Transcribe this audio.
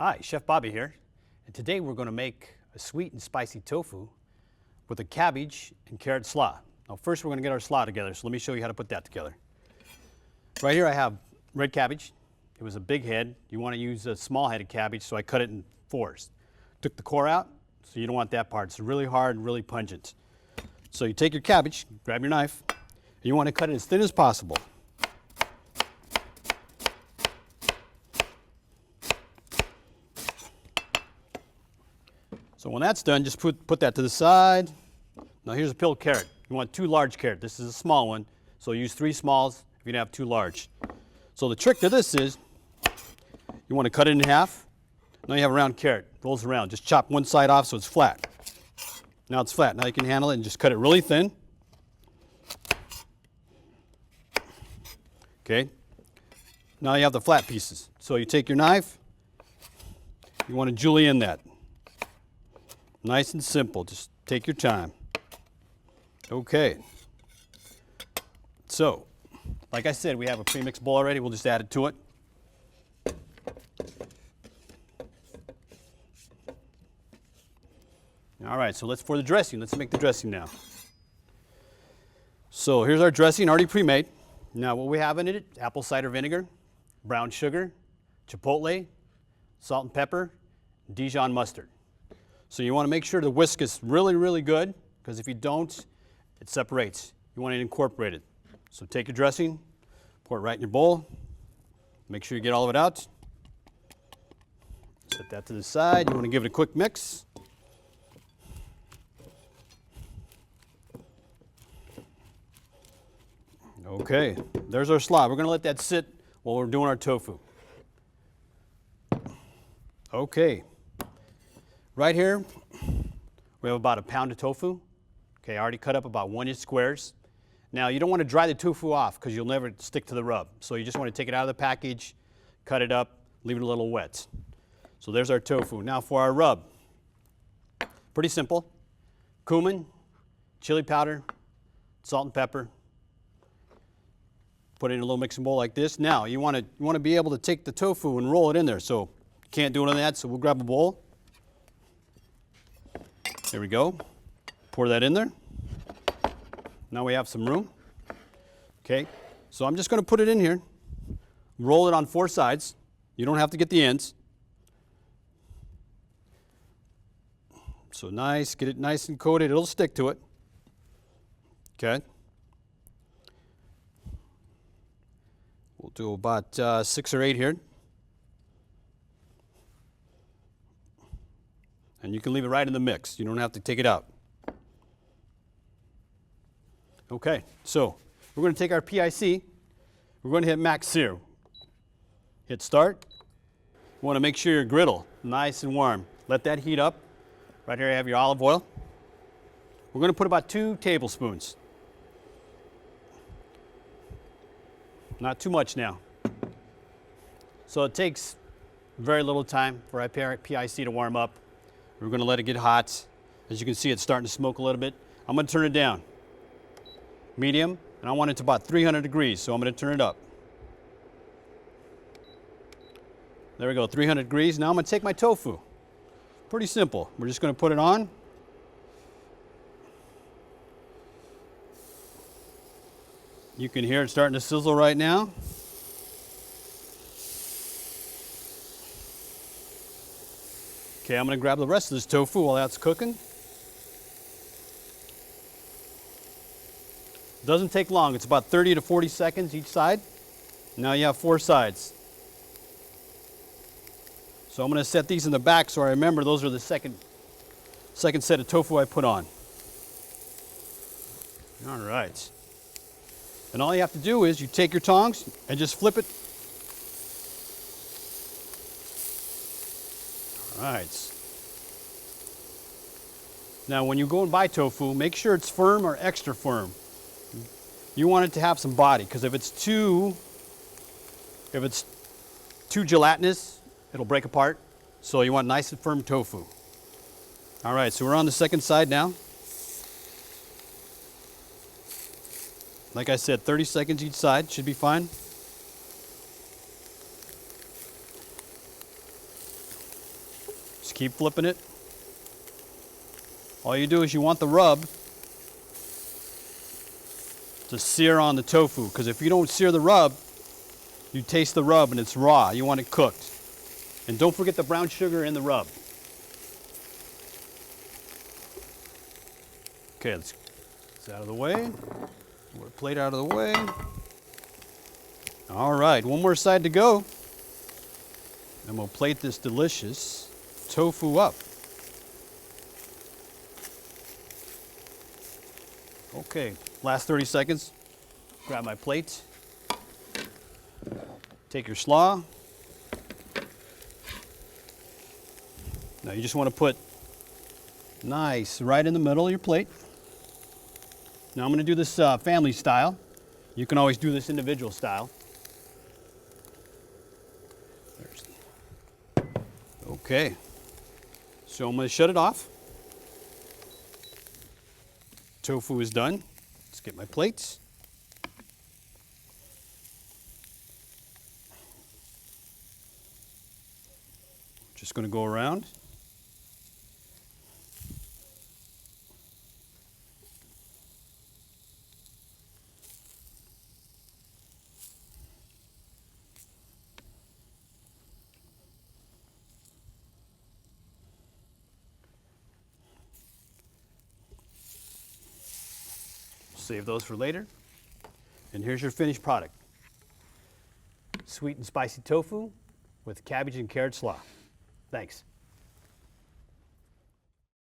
Hi, Chef Bobby here, and today we're going to make a sweet and spicy tofu with a cabbage and carrot slaw. Now first we're going to get our slaw together, so let me show you how to put that together. Right here I have red cabbage. It was a big head. You want to use a small headed cabbage, so I cut it in fours. Took the core out, so you don't want that part. It's really hard and really pungent. So you take your cabbage, grab your knife, and you want to cut it as thin as possible. So when that's done, just put that to the side. Now here's a peeled carrot. You want 2 large carrots. This is a small one, so use 3 smalls if you have 2 large. So the trick to this is you want to cut it in half. Now you have a round carrot. Rolls around. Just chop one side off so it's flat. Now it's flat. Now you can handle it and just cut it really thin. Okay. Now you have the flat pieces. So you take your knife. You want to julienne that. Nice and simple, just take your time. Okay. So, like I said, we have a pre-mixed bowl already. We'll just add it to it. All right, so for the dressing. Let's make the dressing now. So here's our dressing already pre-made. Now what we have in it, apple cider vinegar, brown sugar, chipotle, salt and pepper, Dijon mustard. So you want to make sure the whisk is really, really good, because if you don't, it separates. You want to incorporate it. So take your dressing, pour it right in your bowl. Make sure you get all of it out. Set that to the side. You want to give it a quick mix. Okay, there's our slaw. We're going to let that sit while we're doing our tofu. Okay. Right here, we have about a pound of tofu. Okay, I already cut up about 1-inch squares. Now, you don't want to dry the tofu off because you'll never stick to the rub. So you just want to take it out of the package, cut it up, leave it a little wet. So there's our tofu. Now for our rub. Pretty simple. Cumin, chili powder, salt and pepper. Put it in a little mixing bowl like this. Now, you want to be able to take the tofu and roll it in there. So you can't do it on that, so we'll grab a bowl. There we go. Pour that in there. Now we have some room. Okay, so I'm just going to put it in here. Roll it on 4 sides. You don't have to get the ends. So nice, get it nice and coated. It'll stick to it. Okay. We'll do about 6 or 8 here. And you can leave it right in the mix. You don't have to take it out. Okay, so we're going to take our PIC. We're going to hit max sear. Hit start. You want to make sure your griddle nice and warm. Let that heat up. Right here I have your olive oil. We're going to put about 2 tablespoons. Not too much now. So it takes very little time for our PIC to warm up. We're going to let it get hot. As you can see, it's starting to smoke a little bit. I'm going to turn it down. Medium, and I want it to about 300 degrees, so I'm going to turn it up. There we go, 300 degrees. Now I'm going to take my tofu. Pretty simple. We're just going to put it on. You can hear it starting to sizzle right now. Okay, I'm going to grab the rest of this tofu while that's cooking. Doesn't take long. It's about 30 to 40 seconds each side. Now you have 4 sides. So I'm going to set these in the back so I remember those are the second set of tofu I put on. All right. And all you have to do is you take your tongs and just flip it. All right. Now when you go and buy tofu, make sure it's firm or extra firm. You want it to have some body, because if it's too gelatinous, it'll break apart. So you want nice and firm tofu. All right, so we're on the second side now. Like I said, 30 seconds each side should be fine. keep flipping it. All you do is you want the rub to sear on the tofu, because if you don't sear the rub, you taste the rub and it's raw. You want it cooked. And don't forget the brown sugar in the rub. Okay, let's get this out of the way. Move our plate out of the way. All right, one more side to go. And we'll plate this delicious tofu up. Okay, last 30 seconds. Grab my plate. Take your slaw. Now you just want to put nice right in the middle of your plate. Now I'm going to do this family style. You can always do this individual style. Okay, so I'm going to shut it off. Tofu is done. Let's get my plates. Just going to go around. Save those for later. And here's your finished product. Sweet and spicy tofu with cabbage and carrot slaw. Thanks.